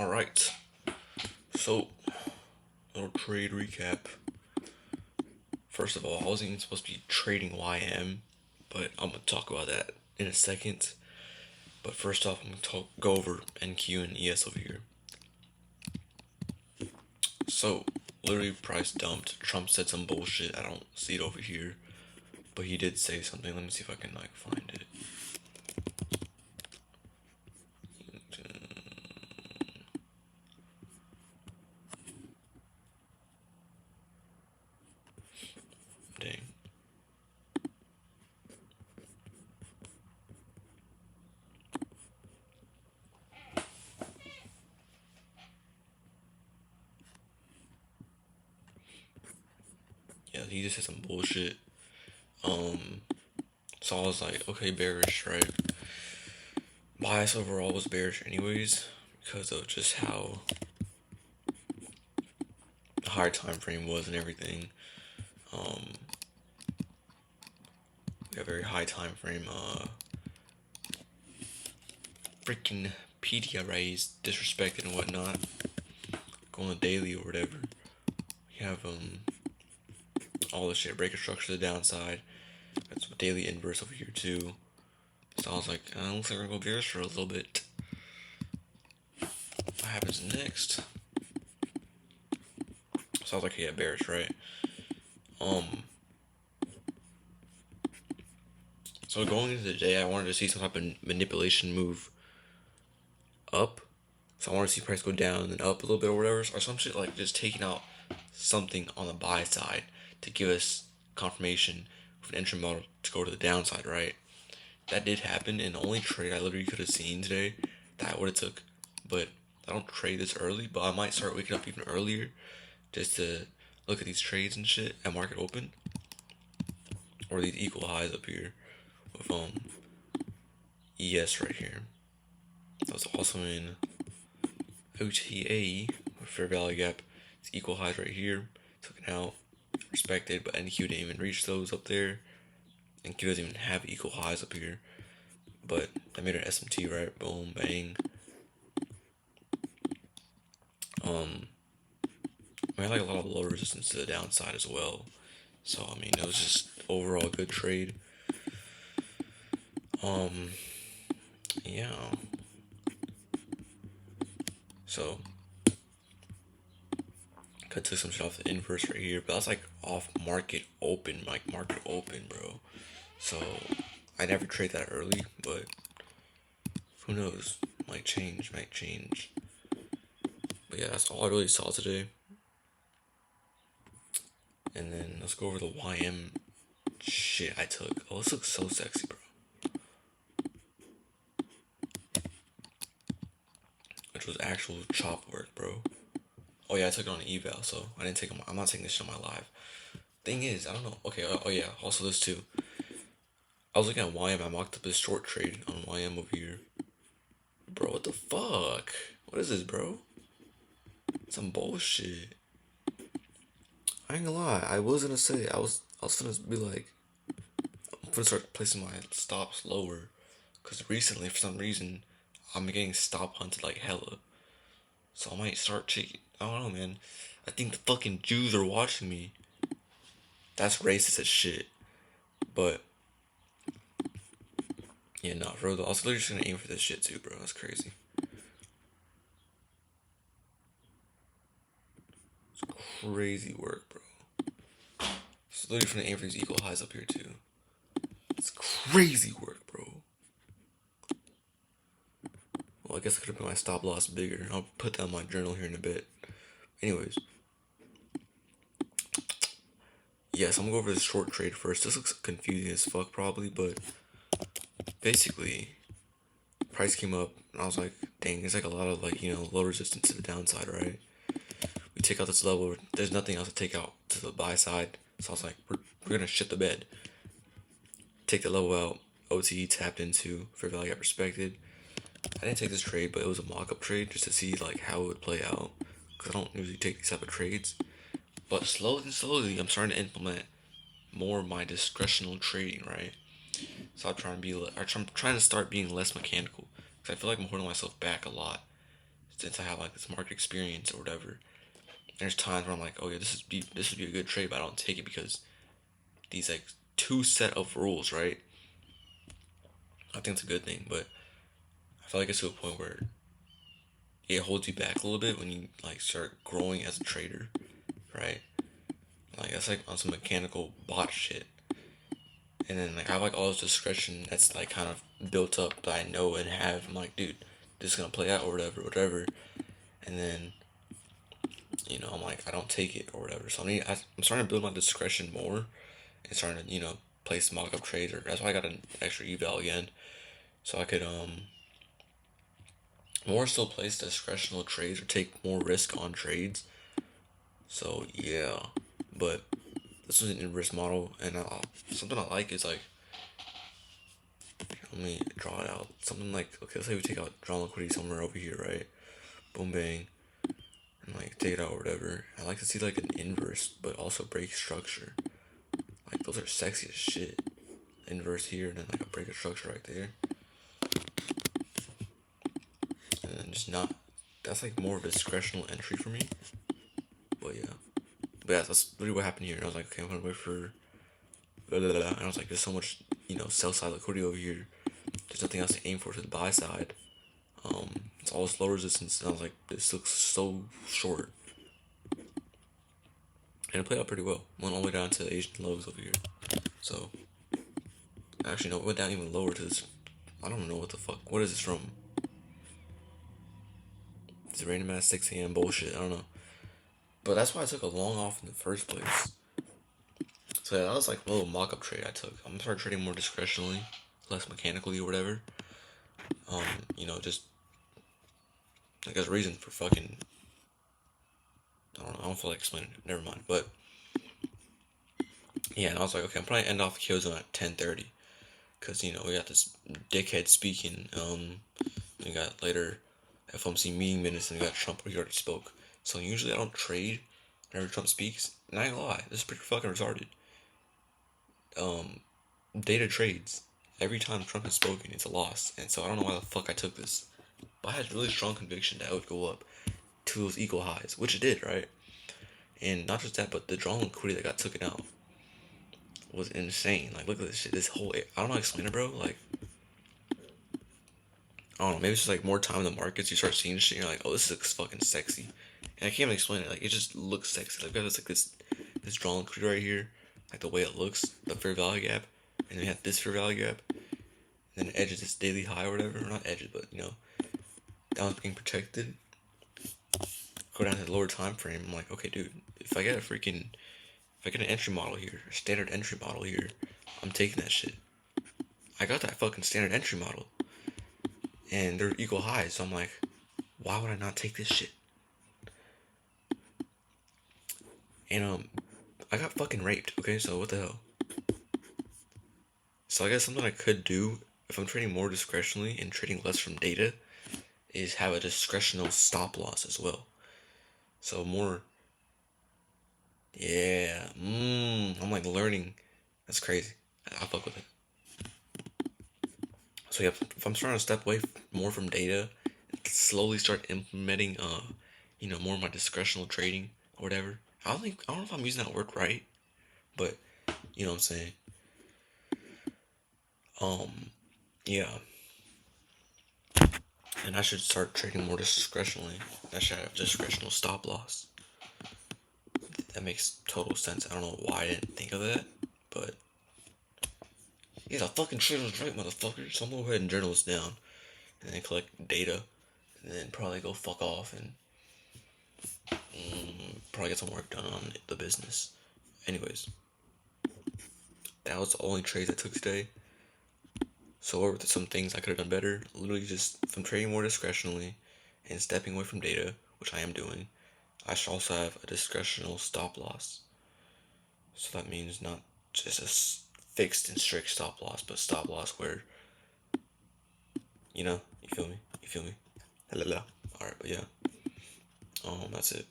Alright, so, little trade recap. First of all, I wasn't even supposed to be trading YM, but I'm going to talk about that in a second. But first off, I'm going to go over NQ and ES over here. So, literally price dumped. Trump said some bullshit. I don't see it over here, but he did say something. Let me see if I can find it. Dang. Yeah, he just said some bullshit. So I was like, okay, bearish, right? Bias overall was bearish anyways, because of just how the higher time frame was and everything. We have a very high time frame, freaking PDA raised, disrespected and whatnot. Going on daily or whatever. We have all this shit, breaker structure to the downside. That's a daily inverse over here too. So I was like, looks like we're gonna go bearish for a little bit. What happens next? So I was like, yeah, bearish, right? So going into the day, I wanted to see some type of manipulation move up. So I wanted to see price go down and then up a little bit or whatever, or some shit like just taking out something on the buy side to give us confirmation for an entry model to go to the downside, right? That did happen, and the only trade I literally could have seen today that I would have took, but I don't trade this early, but I might start waking up even earlier just to look at these trades and shit at market open, or these equal highs up here with ES right here. That was also in OTA with fair value gap. It's equal highs right here, took it out, respected, but NQ didn't even reach those up there. NQ doesn't even have equal highs up here, but I made an SMT, right? Boom, bang. I had like a lot of low resistance to the downside as well. So I mean, it was just overall a good trade. Yeah. So could took some shit off the inverse right here, but that's like off market open, like market open, bro. So I never trade that early, but who knows? Might change. But yeah, that's all I really saw today. And then let's go over the YM shit I took. Oh, this looks so sexy, bro. Which was actual chop work, bro. Oh yeah, I took it on an eval, so I didn't take it. I'm not taking this shit on my live. Thing is, I don't know. Okay, oh yeah, also this too. I was looking at YM. I mocked up this short trade on YM over here. Bro, what the fuck? What is this, bro? Some bullshit. I ain't gonna lie. I was gonna say I was gonna be like, I'm gonna start placing my stops lower, cause recently for some reason I'm getting stop hunted like hella. So I might start taking. I don't know, man. I think the fucking Jews are watching me. That's racist as shit. But yeah, no, for real. I was literally just gonna aim for this shit too, bro. That's crazy. It's crazy work, bro. It's literally gonna aim for these equal highs up here too. It's crazy work, bro. Well, I guess I could have put my stop loss bigger. I'll put that in my journal here in a bit. Anyways. Yes, I'm gonna go over this short trade first. This looks confusing as fuck probably, but basically price came up and I was like, dang, there's like a lot of like, low resistance to the downside, right? We take out this level, there's nothing else to take out to the buy side. So I was like, we're gonna shit the bed. Take the level out, OTE tapped into, fair value got respected. I didn't take this trade, but it was a mock-up trade just to see like how it would play out. Cause I don't usually take these type of trades. But slowly, I'm starting to implement more of my discretional trading, right? So I'm trying to start being less mechanical, because I feel like I'm holding myself back a lot. since I have like this market experience or whatever. There's times where I'm like, oh yeah, this would be a good trade, but I don't take it because these like two set of rules, right? I think it's a good thing, but I feel like it's to a point where it holds you back a little bit when you like start growing as a trader, right? Like that's like on some mechanical bot shit. And then like I have like all this discretion that's like kind of built up that I know and have. I'm like, dude, this is gonna play out or whatever. And then I'm like, I don't take it or whatever. So I'm starting to build my discretion more and starting to place mock up trades. Or that's why I got an extra eval again, so I could more still place discretional trades or take more risk on trades. So yeah, but this is an inverse model, and something I like is like, let me draw it out. Something like, okay, let's say we take out draw liquidity somewhere over here, right? Boom, bang, and like take it out or whatever. I like to see like an inverse, but also break structure. Like those are sexy as shit. Inverse here, and then like a break of structure right there, and then just not. That's like more of a discretional entry for me. But yeah, that's literally what happened here. I was like, okay, I'm gonna wait for blah, blah, blah. And I was like, there's so much, sell side liquidity over here. There's nothing else to aim for to the buy side. It's all slow resistance, and I was like, this looks so short. And it played out pretty well. Went all the way down to Asian lows over here. So, actually, no, it went down even lower to this. I don't know what the fuck. What is this from? It's random ass 6 a.m. bullshit. I don't know. But that's why I took a long off in the first place. So yeah, that was like a little mock up trade I took. I'm gonna start trading more discretionally, less mechanically or whatever. Just like there's a reason for fucking. I don't know. I don't feel like explaining it. Never mind. But yeah, and I was like, okay, I'm probably end off Kyoto at 10:30, cause we got this dickhead speaking. We got later FOMC meeting minutes, and we got Trump where he already spoke. So usually I don't trade whenever Trump speaks. And I ain't gonna lie, this is pretty fucking retarded. Data trades. Every time Trump has spoken, it's a loss. And so I don't know why the fuck I took this. But I had really strong conviction that it would go up to those equal highs, which it did, right? And not just that, but the drawn liquidity that got taken out was insane. Like, look at this shit. This whole, I don't know how to explain it, bro. Like, I don't know. Maybe it's just like more time in the markets. You start seeing shit. And you're like, oh, this looks fucking sexy. And I can't even explain it. Like, it just looks sexy. Like, we have this drawn liquidity right here. Like the way it looks, the fair value gap, and then we have this fair value gap, and then it edges this daily high or whatever. Or not edges, but that one's being protected. Go down to the lower time frame. I'm like, okay, dude, if I get an entry model here, a standard entry model here, I'm taking that shit. I got that fucking standard entry model, and they're equal highs. So I'm like, why would I not take this shit? And I got fucking raped. Okay, so what the hell? So I guess something I could do if I'm trading more discretionally and trading less from data is have a discretional stop loss as well. So more, yeah, I'm like learning. That's crazy. I fuck with it. So yeah, if I'm trying to step away more from data, slowly start implementing, more of my discretional trading or whatever. I don't know if I'm using that word right, but you know what I'm saying. Yeah. And I should start trading more discretionally. I should have discretional stop loss. That makes total sense. I don't know why I didn't think of that, but yeah, the fucking trader's right, motherfucker. So I'm gonna go ahead and journal this down, and then collect data, and then probably go fuck off and probably get some work done on the business. Anyways, that was the only trades I took today. So what were some things I could have done better? Literally just from trading more discretionally and stepping away from data, which I am doing. I should also have a discretional stop loss. So that means not just a fixed and strict stop loss, but stop loss where, you feel me? La la la. Alright, but yeah. That's it.